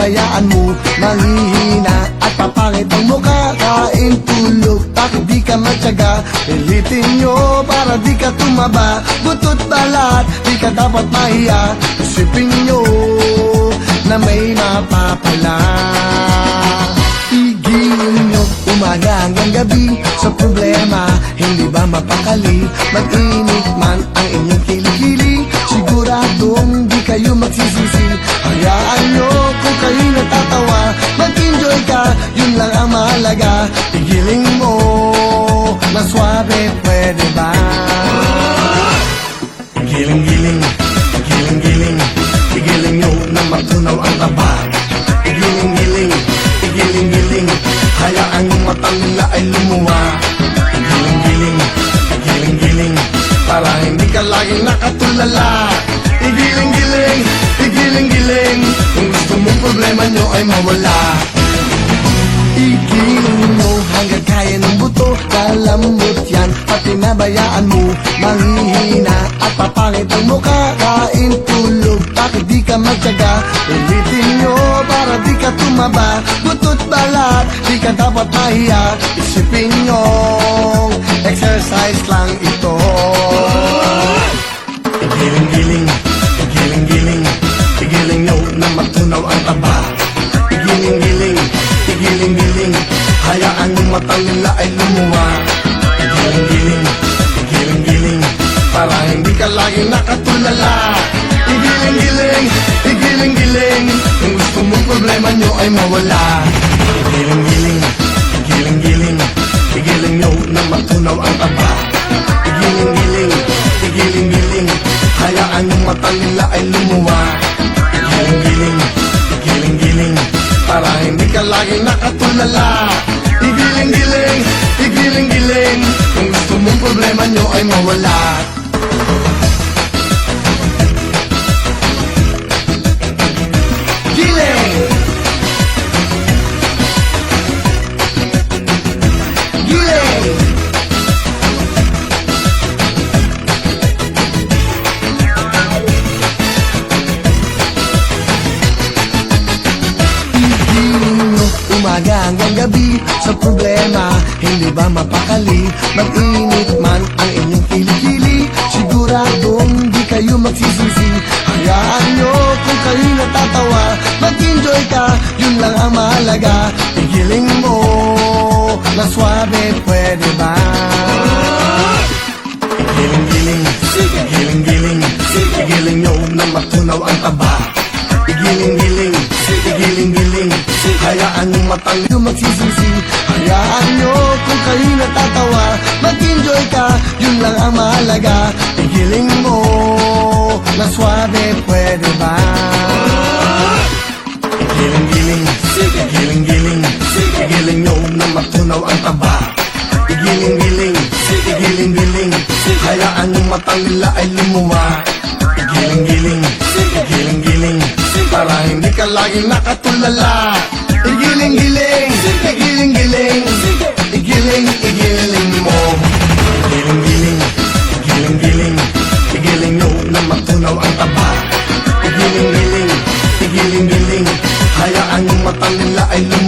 pinabayaan mo manghihina at papangit ang mukha. Kain, tulog, bakit di ka matyaga? Pilitin nyo para di ka tumaba. Butot balat, di ka dapat mahiya. Isipin nyo na may mapapala. Tigilin nyo umaga hanggang gabi sa problema, hindi ba mapakali? Mag-init man ang inyong kilikili, siguradong di kayo magsisisi. Hayaan nyo kung kayo natatawa, mag-enjoy ka, yun lang ang mahalaga. Tigilin mo na swabe, pwede ba? Giling-giling, giling-giling, tigilin nyo na matunaw ang taba. Giling-giling, giling-giling, hayaan yung mata nila ay lumuwa. Giling-giling, giling-giling, para hindi ka laging nakatulala. Igiling-giling, igiling-giling, kung gusto mong problema nyo ay mawala. Igiling mo hanggang kaya ng buto, kalambot yan at pinabayaan mo manghihina at papangit ang mukha. Kain, tulog, bakit di ka magtyaga? Ulitin nyo para di ka tumaba. Butot balat, di ka dapat mahiya. Isipin nyo, exercise lang ito. Igiling-giling, igiling-giling, igiling nyo na matunaw ang taba. Igiling-giling, igiling-giling, hayaan yung mata nila ay lumuwa. Igiling-giling, igiling-giling, para hindi ka laging nakatulala. Igiling-giling, igiling-giling, kung gusto mong problema nyo ay mawala. Igiling-giling, igiling-giling, igiling nyo na matunaw ang taba. Igiling-giling, igiling-giling, hayaan yung mata nila ay lumuwa. Igiling-giling, igiling-giling, para hindi ka laging nakatulala. Igiling-giling, igiling-giling, kung gusto mong problema nyo ay mawala. Giling! Giling! Umaga hanggang gabi sa problema, hindi ba mapakali? Mag-init man ang inyong kilikili, siguradong di kayo magsisisi. Hayaan nyo kung kayo natatawa, mag-enjoy ka, yun lang ang mahalaga. Igiling mo na swabe, pwede ba? Igiling-giling, igiling-giling, igiling nyo na matunaw ang taba. Igiling-giling, igiling-giling, hayaan yung mata nyo magsisisi. Hayaan nyo kung kayo natatawa, mag-enjoy ka, yun lang ang mahalaga. Igiling mo na swabe, pwede ba? Igiling-giling, igiling-giling, igiling nyo na matunaw ang taba. Igiling-giling, igiling-giling, hayaan yung mata nila ay lumuwa. Igiling-giling, igiling-giling, para hindi ka laging nakatulala. Igiling-giling, igiling-giling, igiling-igiling mo. Igiling-giling, igiling-giling, igiling nyo na matunaw ang taba. Igiling-giling, igiling-giling, hayaan yung mata nila ay lumuwa.